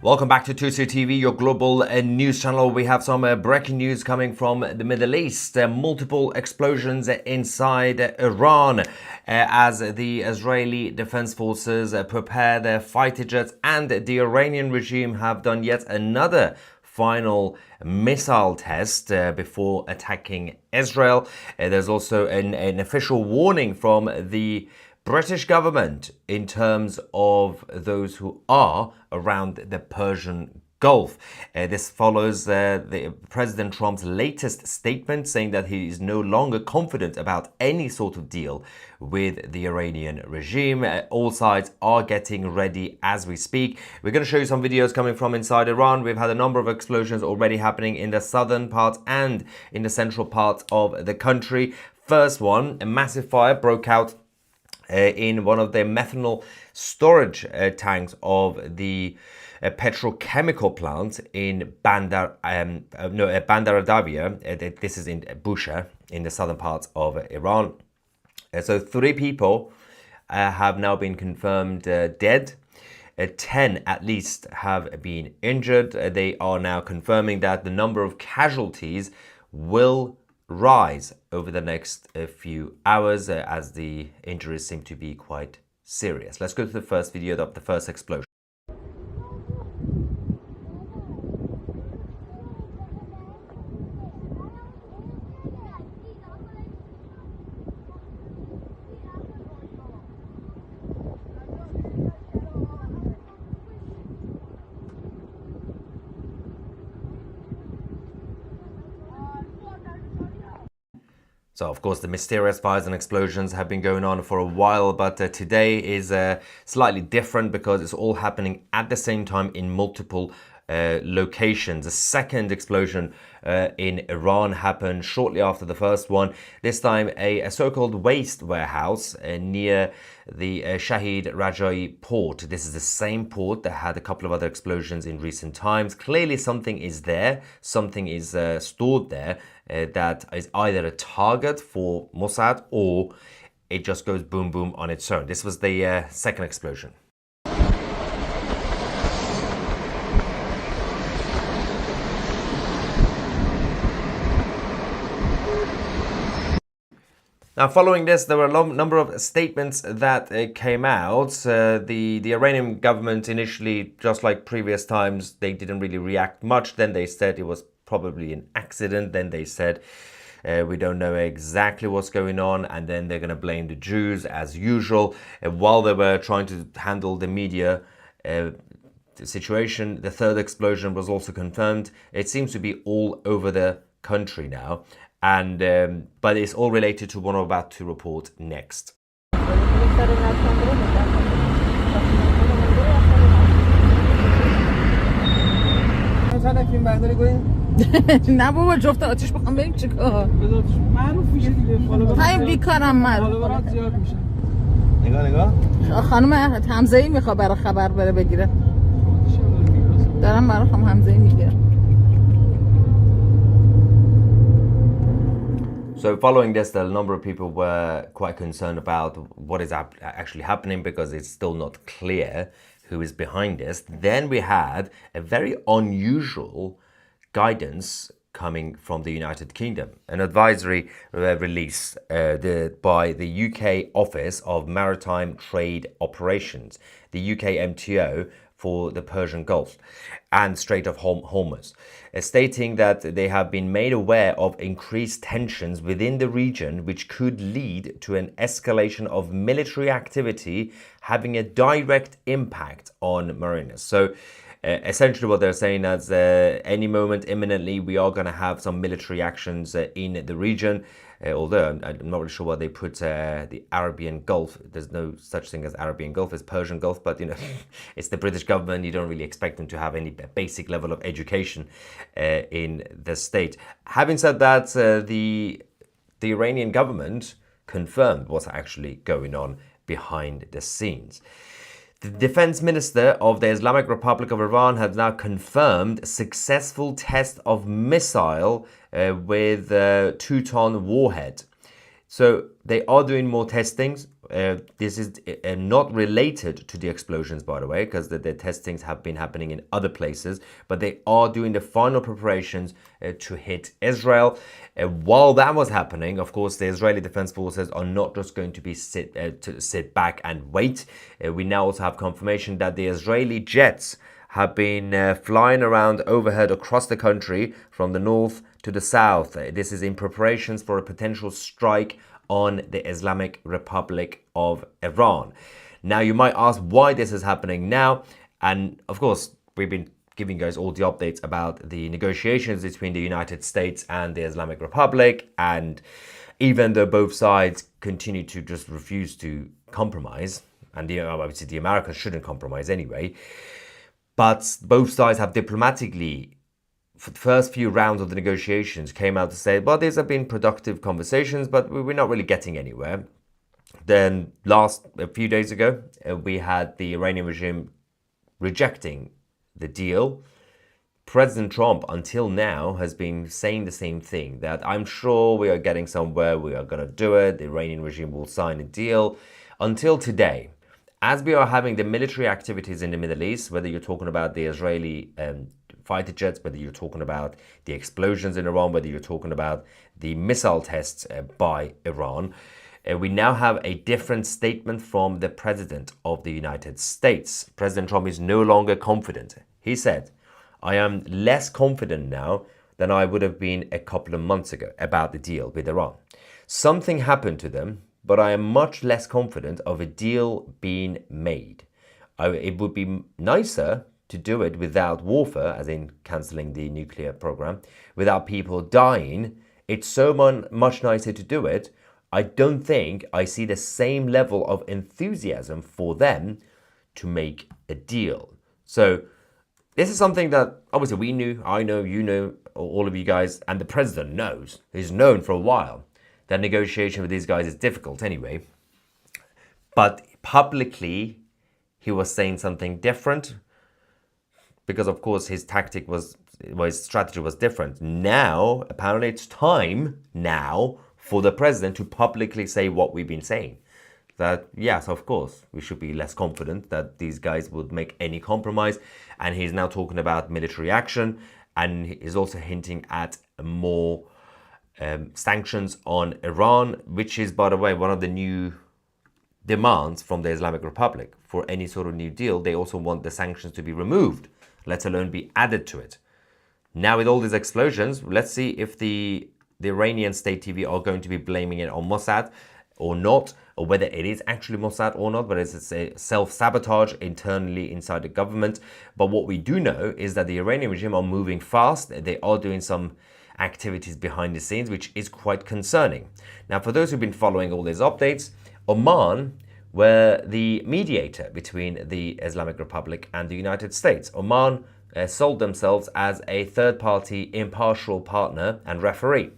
Welcome back to Tusi TV, your global news channel. We have some breaking news coming from the Middle East. Multiple explosions inside Iran as the Israeli Defense Forces prepare their fighter jets, and the Iranian regime have done yet another final missile test before attacking Israel. There's also an official warning from the British government in terms of those who are around the Persian Gulf. This follows the President Trump's latest statement saying that he is no longer confident about any sort of deal with the Iranian regime. All sides are getting ready as we speak. We're going to show you some videos coming from inside Iran. We've had a number of explosions already happening in the southern part and in the central part of the country. First one, a massive fire broke out in one of the methanol storage tanks of the petrochemical plant in Bandar Adawiya. This is in Bushehr, in the southern part of Iran. So 3 people have now been confirmed dead. 10 at least have been injured. They are now confirming that the number of casualties will rise over the next few hours as the injuries seem to be quite serious. Let's go to the first video of the first explosion. So, of course, the mysterious fires and explosions have been going on for a while, but today is slightly different because it's all happening at the same time in multiple locations. The second explosion in Iran happened shortly after the first one. This time a so-called waste warehouse near the Shahid Rajai port. This is the same port that had a couple of other explosions in recent times. Clearly something is there, something is stored there that is either a target for Mossad or it just goes boom boom on its own. This was the second explosion. Now, following this, there were a number of statements that came out. The Iranian government initially, just like previous times, they didn't really react much. Then they said it was probably an accident. Then they said we don't know exactly what's going on. And then they're going to blame the Jews as usual. While they were trying to handle the media situation, the third explosion was also confirmed. It seems to be all over the country now. And but it's all related to what I'm about to report next. نه بابا جفت آتیش بخوام بریم چیکار؟ معروف میشه دیگه. همین بیکارم معروف. زیاد میشه. نگاه. خانم حمزه‌ای میخواد برای خبر بره بگیره. دارم برای خانم حمزه‌ای میگیره. So following this, a number of people were quite concerned about what is actually happening because it's still not clear who is behind this. Then we had a very unusual guidance coming from the United Kingdom, an advisory released by the UK Office of Maritime Trade Operations, the UK MTO, for the Persian Gulf and Strait of Hormuz, stating that they have been made aware of increased tensions within the region, which could lead to an escalation of military activity having a direct impact on mariners. So essentially what they're saying is any moment imminently we are going to have some military actions in the region. Although I'm not really sure why they put the Arabian Gulf. There's no such thing as Arabian Gulf, it's Persian Gulf, but you know, it's the British government. You don't really expect them to have any basic level of education in the state. Having said that, the Iranian government confirmed what's actually going on behind the scenes. The defense minister of the Islamic Republic of Iran has now confirmed a successful test of missile with a 2-ton warhead. So they are doing more testings. This is not related to the explosions, by the way, because the testings have been happening in other places, but they are doing the final preparations to hit Israel. While that was happening, of course, the Israeli Defense Forces are not just going to be sit back and wait. We now also have confirmation that the Israeli jets have been flying around overhead across the country from the north to the south. This is in preparations for a potential strike on the Islamic Republic of Iran. Now, you might ask why this is happening now. And of course, we've been giving you guys all the updates about the negotiations between the United States and the Islamic Republic. And even though both sides continue to just refuse to compromise, and obviously the Americans shouldn't compromise anyway, but both sides have diplomatically, for the first few rounds of the negotiations, came out to say, well, these have been productive conversations, but we're not really getting anywhere. Then a few days ago, we had the Iranian regime rejecting the deal. President Trump, until now, has been saying the same thing, that I'm sure we are getting somewhere, we are going to do it, the Iranian regime will sign a deal. Until today, as we are having the military activities in the Middle East, whether you're talking about the Israeli fighter jets, whether you're talking about the explosions in Iran, whether you're talking about the missile tests by Iran, we now have a different statement from the President of the United States. President Trump is no longer confident. He said, I am less confident now than I would have been a couple of months ago about the deal with Iran. Something happened to them, but I am much less confident of a deal being made. It would be nicer to do it without warfare, as in cancelling the nuclear program, without people dying. It's so much nicer to do it. I don't think I see the same level of enthusiasm for them to make a deal. So this is something that obviously we knew, I know, you know, all of you guys, and the president knows. He's known for a while that negotiation with these guys is difficult anyway. But publicly, he was saying something different because, of course, his strategy was different. Now, apparently, it's time now for the president to publicly say what we've been saying. That, yes, of course, we should be less confident that these guys would make any compromise. And he's now talking about military action, and he's also hinting at more sanctions on Iran, which is, by the way, one of the new demands from the Islamic Republic. For any sort of new deal, they also want the sanctions to be removed, let alone be added to it. Now, with all these explosions, let's see if the Iranian state TV are going to be blaming it on Mossad or not, or whether it is actually Mossad or not, but it's a self-sabotage internally inside the government. But what we do know is that the Iranian regime are moving fast. They are doing some activities behind the scenes, which is quite concerning. Now, for those who've been following all these updates, Oman were the mediator between the Islamic Republic and the United States. Oman sold themselves as a third-party impartial partner and referee.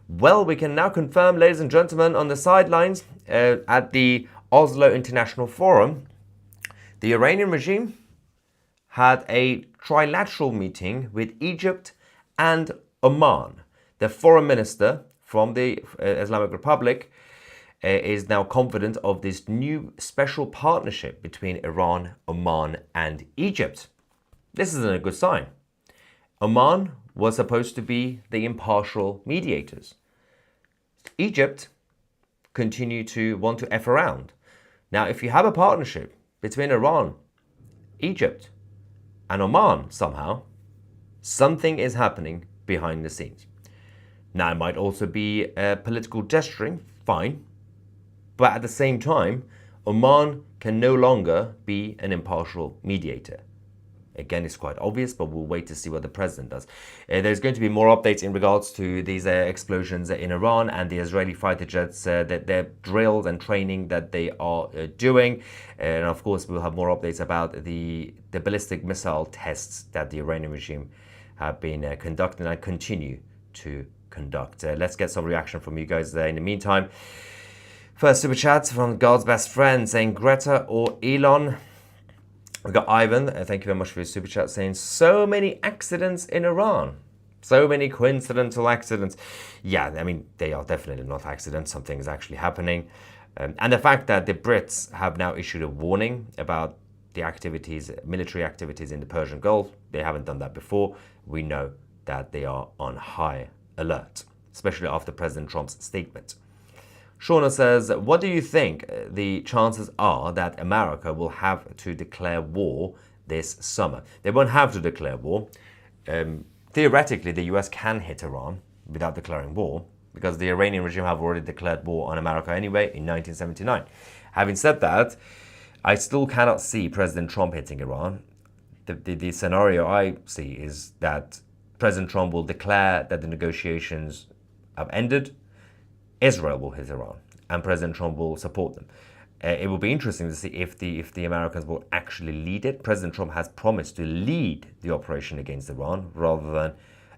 Well, we can now confirm, ladies and gentlemen, on the sidelines at the Oslo International Forum, the Iranian regime had a trilateral meeting with Egypt and Oman. The foreign minister from the Islamic Republic is now confident of this new special partnership between Iran, Oman, and Egypt. This isn't a good sign. Oman was supposed to be the impartial mediators. Egypt continue to want to F around. Now, if you have a partnership between Iran, Egypt, and Oman somehow, something is happening behind the scenes. Now, it might also be political gesturing, fine. But at the same time, Oman can no longer be an impartial mediator. Again, it's quite obvious, but we'll wait to see what the president does. There's going to be more updates in regards to these explosions in Iran and the Israeli fighter jets, their drills and training that they are doing. And of course, we'll have more updates about the ballistic missile tests that the Iranian regime have been conducting and continue to conduct. Let's get some reaction from you guys there in the meantime. First super chat from God's best friend saying Greta or Elon. We've got Ivan, thank you very much for your super chat, saying so many accidents in Iran. So many coincidental accidents. Yeah, I mean, they are definitely not accidents. Something is actually happening. And the fact that the Brits have now issued a warning about the activities, military activities in the Persian Gulf, they haven't done that before. We know that they are on high alert, especially after President Trump's statement. Shauna says, what do you think the chances are that America will have to declare war this summer? They won't have to declare war. Theoretically, the US can hit Iran without declaring war, because the Iranian regime have already declared war on America anyway in 1979. Having said that, I still cannot see President Trump hitting Iran. The scenario I see is that President Trump will declare that the negotiations have ended, Israel will hit Iran, and President Trump will support them. It will be interesting to see if the Americans will actually lead it. President Trump has promised to lead the operation against Iran rather than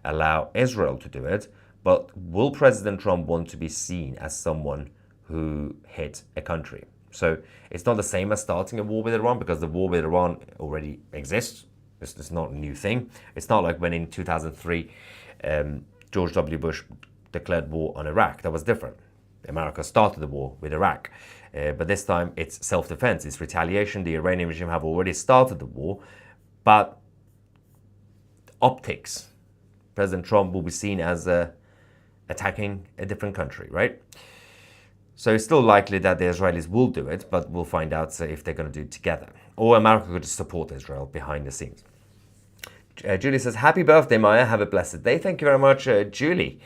allow Israel to do it. But will President Trump want to be seen as someone who hit a country? So it's not the same as starting a war with Iran, because the war with Iran already exists. It's not a new thing. It's not like when in 2003 George W. Bush declared war on Iraq. That was different. America started the war with Iraq. But this time it's self-defense, it's retaliation. The Iranian regime have already started the war, but optics, President Trump will be seen as attacking a different country, right? So it's still likely that the Israelis will do it, but we'll find out if they're going to do it together. Or America could support Israel behind the scenes. Julie says, happy birthday, Maya. Have a blessed day. Thank you very much, Julie.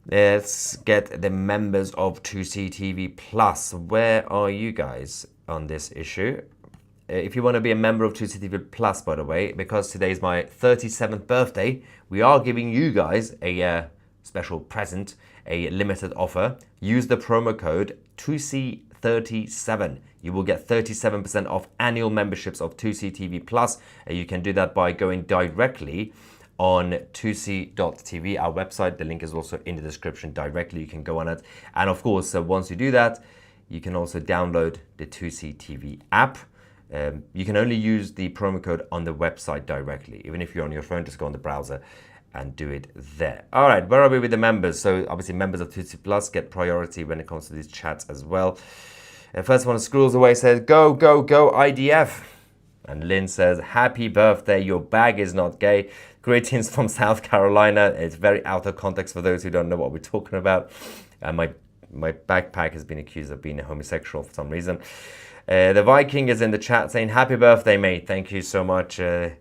Let's get the members of 2C TV Plus. Where are you guys on this issue? If you want to be a member of 2C TV Plus, by the way, because today is my 37th birthday, we are giving you guys a special present, a limited offer. Use the promo code 2C37. You will get 37% off annual memberships of 2C TV Plus. You can do that by going directly on 2c.tv, our website. The link is also in the description directly. You can go on it. And of course, once you do that, you can also download the 2C TV app. You can only use the promo code on the website directly. Even if you're on your phone, just go on the browser and do it there. All right, where are we with the members? So obviously members of 2C Plus get priority when it comes to these chats as well. First one, Scrolls Away, says, go, go, go, IDF. And Lynn says, happy birthday, your bag is not gay. Greetings from South Carolina. It's very out of context for those who don't know what we're talking about. My backpack has been accused of being a homosexual for some reason. The Viking is in the chat saying, happy birthday, mate. Thank you so much. The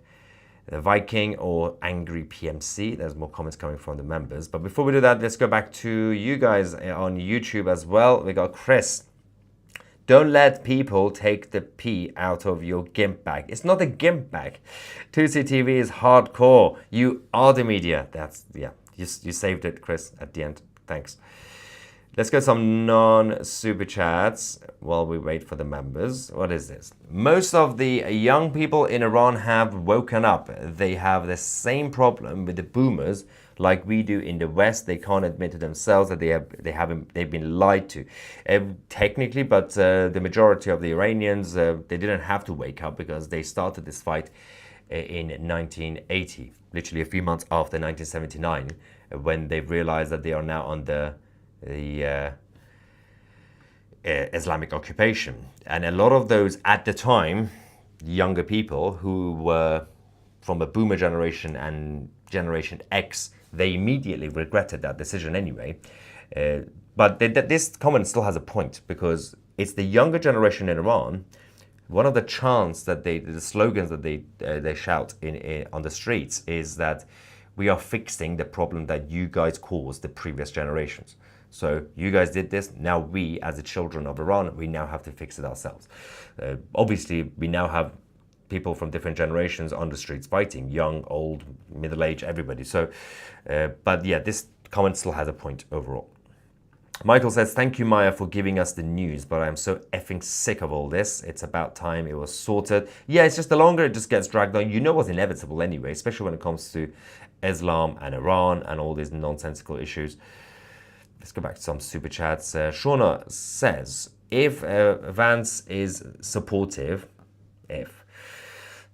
Viking or Angry PMC. There's more comments coming from the members. But before we do that, let's go back to you guys on YouTube as well. We got Chris. Don't let people take the pee out of your GIMP bag. It's not a GIMP bag. 2CTV is hardcore. You are the media. That's, yeah, you saved it, Chris, at the end. Thanks. Let's get some non-super chats while we wait for the members. What is this? Most of the young people in Iran have woken up. They have the same problem with the boomers like we do in the West. They can't admit to themselves that they've been lied to. Technically, but the majority of the Iranians, they didn't have to wake up because they started this fight in 1980, literally a few months after 1979, when they realized that they are now under the Islamic occupation. And a lot of those at the time, younger people who were from a boomer generation and Generation X, they immediately regretted that decision anyway. But this comment still has a point, because it's the younger generation in Iran. One of the chants that the slogans that they shout on the streets is that we are fixing the problem that you guys caused the previous generations. So you guys did this, now we, as the children of Iran, we now have to fix it ourselves. Obviously, we now have people from different generations on the streets fighting, young, old, middle-aged, everybody. So, but yeah, this comment still has a point overall. Michael says, thank you, Maya, for giving us the news, but I'm so effing sick of all this. It's about time it was sorted. Yeah, it's just the longer it just gets dragged on, you know what's inevitable anyway, especially when it comes to Islam and Iran and all these nonsensical issues. Let's go back to some super chats. Shauna says, if Vance is supportive,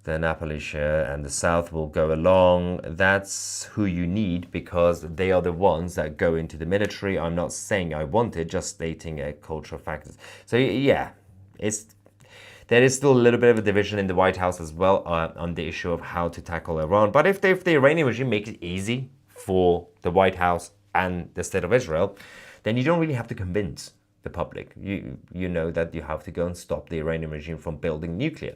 the Napoli and the South will go along. That's who you need because they are the ones that go into the military. I'm not saying I want it, just stating a cultural factors. So yeah, there is still a little bit of a division in the White House as well on the issue of how to tackle Iran. But if the Iranian regime makes it easy for the White House and the State of Israel, then you don't really have to convince the public. You know that you have to go and stop the Iranian regime from building nuclear.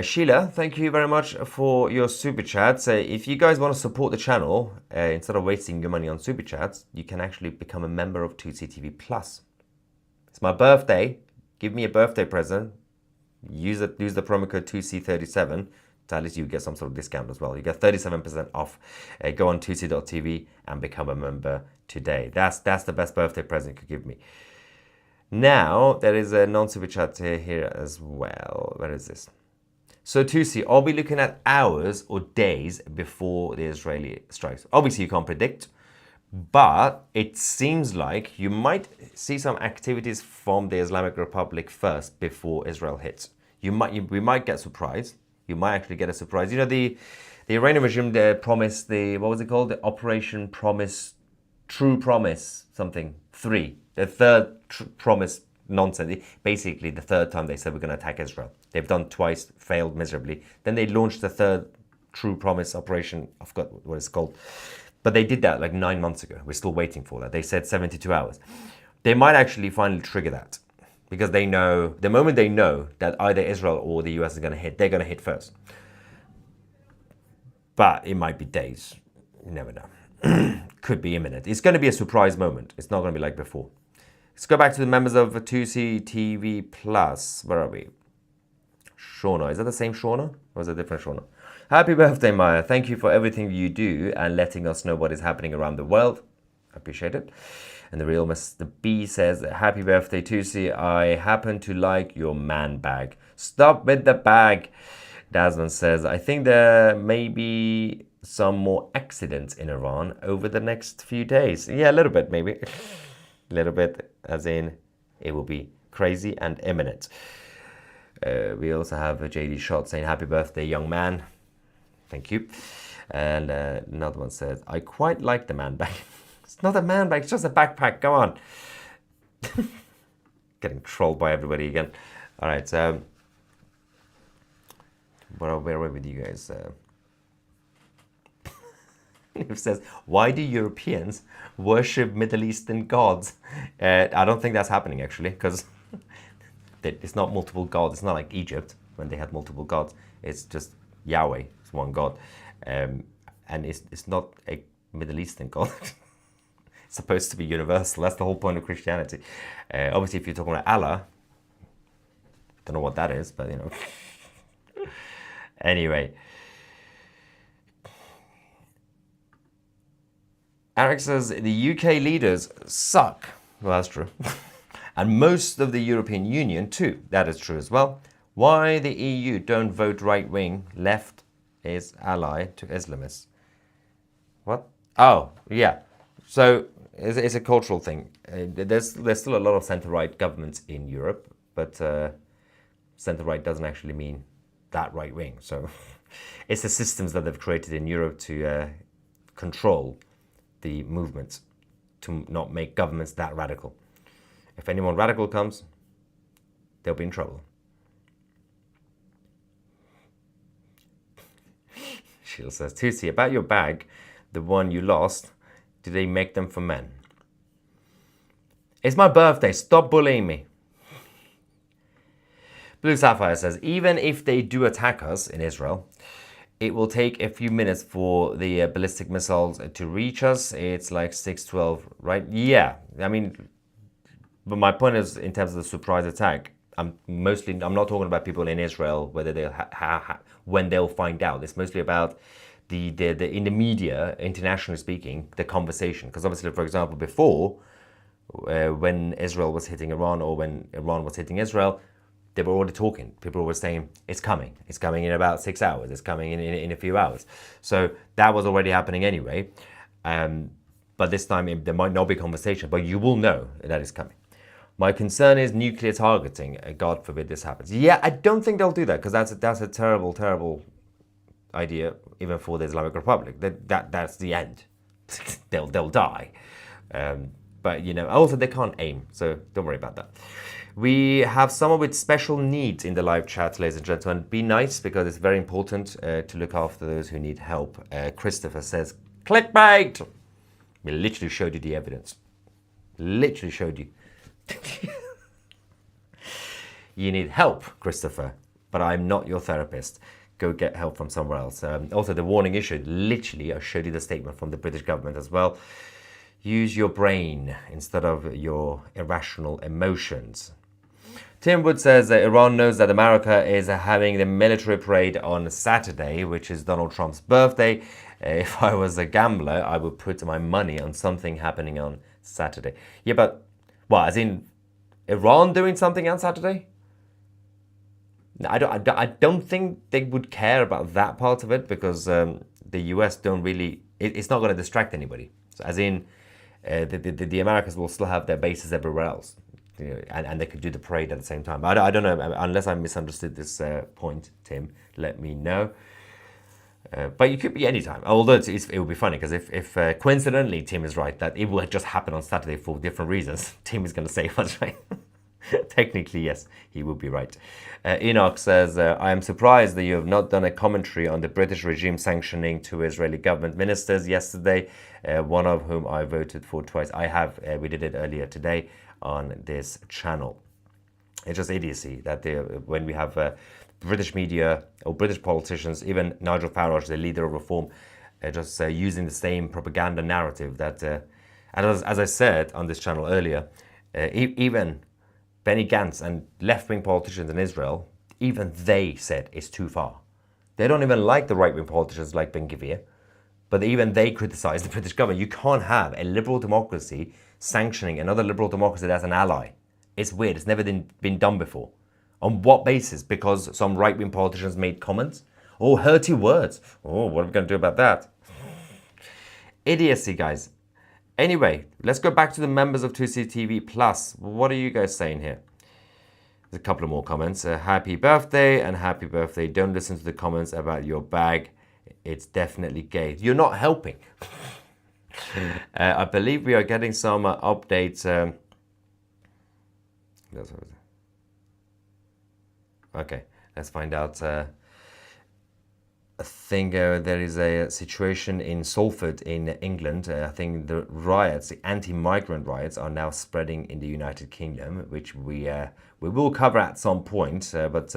Sheila, thank you very much for your super chats. If you guys want to support the channel, instead of wasting your money on super chats, you can actually become a member of 2CTV Plus. It's my birthday. Give me a birthday present. Use the promo code 2C37. So at least you get some sort of discount as well. You get 37% off. Go on 2C.tv and become a member today. That's the best birthday present you could give me. Now, there is a non-super chat here as well. Where is this? So 2C, I'll be looking at hours or days before the Israeli strikes. Obviously, you can't predict, but it seems like you might see some activities from the Islamic Republic first before Israel hits. We might get surprised. You might actually get a surprise. You know, the Iranian regime promised what was it called? The Operation Promise, True Promise, something, 3. The third promise nonsense. Basically, the third time they said we're going to attack Israel. They've done twice, failed miserably. Then they launched the third True Promise operation. I forgot what it's called. But they did that like 9 months ago. We're still waiting for that. They said 72 hours. They might actually finally trigger that because they know, the moment they know that either Israel or the US is going to hit, they're going to hit first. But it might be days. You never know. Could be imminent. It's going to be a surprise moment. It's not going to be like before. Let's go back to the members of 2CTV Plus. Where are we? Shauna. Is that the same Shauna? Or is it a different Shauna? Happy birthday, Maya. Thank you for everything you do and letting us know what is happening around the world. I appreciate it. And the real Mr. B says, happy birthday, 2C. I happen to like your man bag. Stop with the bag. Desmond says, I think there may be some more accidents in Iran over the next few days. Yeah, a little bit, maybe. A little bit, as in it will be crazy and imminent. We also have a JD Shot saying, happy birthday, young man. Thank you. And another one says, I quite like the man bag. It's not a man bag, it's just a backpack. Come on. Getting trolled by everybody again. All right. Where are we with you guys? It says, why do Europeans worship Middle Eastern gods? I don't think that's happening, actually, because it's not multiple gods. It's not like Egypt when they had multiple gods. It's just Yahweh. It's one God. And it's not a Middle Eastern god. It's supposed to be universal. That's the whole point of Christianity. Obviously, if you're talking about Allah, don't know what that is, but you know. Anyway. Eric says, the UK leaders suck. Well, that's true. And most of the European Union too. That is true as well. Why the EU don't vote right-wing, left is ally to Islamists. What? Oh, yeah. So it's a cultural thing. There's still a lot of centre-right governments in Europe, but centre-right doesn't actually mean that right-wing. So it's the systems that they've created in Europe to control the movements, to not make governments that radical. If anyone radical comes, they'll be in trouble. Sheila says, Tusi, about your bag, the one you lost, do they make them for men? It's my birthday, stop bullying me. Blue Sapphire says, even if they do attack us in Israel, it will take a few minutes for the ballistic missiles to reach us. It's like 6:12, right? Yeah, I mean, but my point is, in terms of the surprise attack, I'm not talking about people in Israel, whether they'll when they'll find out. It's mostly about the in the media, internationally speaking, the conversation. Because obviously, for example, before, when Israel was hitting Iran or when Iran was hitting Israel, they were already talking. People were saying, it's coming. It's coming in about 6 hours. It's coming in a few hours. So that was already happening anyway. But this time, there might not be conversation, but you will know that it's coming. My concern is nuclear targeting. God forbid this happens. Yeah, I don't think they'll do that because that's a terrible, terrible idea, even for the Islamic Republic. That's the end. they'll die. But also they can't aim, so don't worry about that. We have someone with special needs in the live chat, ladies and gentlemen. Be nice because it's very important to look after those who need help. Christopher says, clickbait! We literally showed you the evidence. Literally showed you. You need help, Christopher, but I'm not your therapist. Go get help from somewhere else. Also, the warning issued, literally, I showed you the statement from the British government as well. Use your brain instead of your irrational emotions. Tim Wood says Iran knows that America is having the military parade on Saturday, which is Donald Trump's birthday. If I was a gambler, I would put my money on something happening on Saturday. Yeah, but, well, as in Iran doing something on Saturday? I don't think they would care about that part of it because the US don't really, it's not going to distract anybody. So as in, the Americans will still have their bases everywhere else, and they could do the parade at the same time. I don't know, unless I misunderstood this point, Tim, let me know. But it could be any time, although it would be funny because if coincidentally Tim is right that it will just happen on Saturday for different reasons, Tim is going to say what's right. Technically, yes, he would be right. Enoch says, I am surprised that you have not done a commentary on the British regime sanctioning two Israeli government ministers yesterday, one of whom I voted for twice. I have, we did it earlier today on this channel. It's just idiocy that when we have British media or British politicians, even Nigel Farage, the leader of Reform, just using the same propaganda narrative that, and as I said on this channel earlier, even Benny Gantz and left-wing politicians in Israel, even they said it's too far. They don't even like the right-wing politicians like Ben-Gvir, but even they criticize the British government. You can't have a liberal democracy sanctioning another liberal democracy as an ally. It's weird. It's never been done before. On what basis? Because some right-wing politicians made comments? Oh, hurty words. Oh, what are we going to do about that? Idiocy, guys. Anyway, let's go back to the members of 2CTV Plus. What are you guys saying here? There's a couple of more comments. Happy birthday and happy birthday. Don't listen to the comments about your bag. It's definitely gay. You're not helping. I believe we are getting some updates. Okay, let's find out. I think there is a situation in Salford in England. I think the riots, the anti-migrant riots, are now spreading in the United Kingdom, which we will cover at some point. But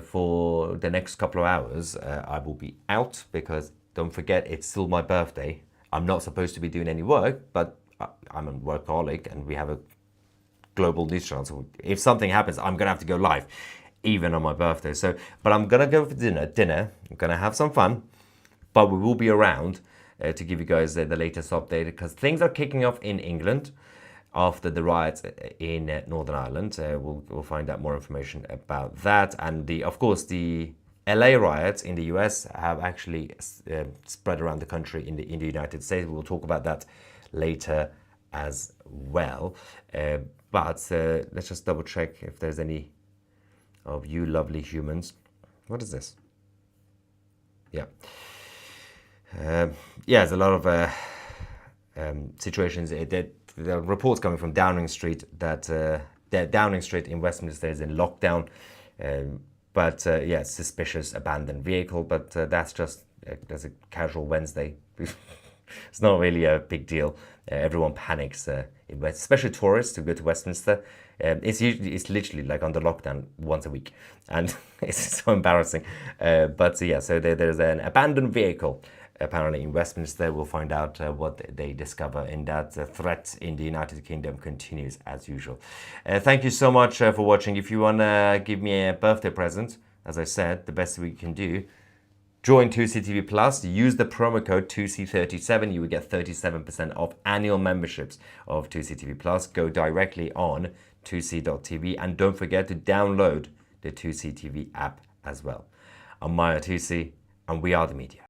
for the next couple of hours, I will be out because don't forget, it's still my birthday. I'm not supposed to be doing any work, but I'm a workaholic and we have a global news channel. So if something happens, I'm going to have to go live. Even on my birthday. So, but I'm gonna go for dinner. I'm gonna have some fun, but we will be around to give you guys the latest update because things are kicking off in England after the riots in Northern Ireland. We'll find out more information about that, and of course the LA riots in the US have actually spread around the country in the United States. We'll talk about that later as well. But let's just double check if there's any of you lovely humans. What is this? Yeah. There's a lot of situations. There are reports coming from Downing Street that Downing Street in Westminster is in lockdown. Suspicious abandoned vehicle, but that's just that's a casual Wednesday. It's not really a big deal. Everyone panics, especially tourists who go to Westminster. It's literally like under lockdown once a week, and it's so embarrassing. So there's an abandoned vehicle apparently in Westminster. We'll find out what they discover in that. The threat in the United Kingdom continues as usual. Thank you so much for watching. If you want to give me a birthday present, as I said, the best we can do, join 2CTV Plus, use the promo code 2C37, you will get 37% off annual memberships of 2CTV Plus. Go directly on 2C.tv and don't forget to download the 2CTV app as well. I'm Maya 2C and we are the media.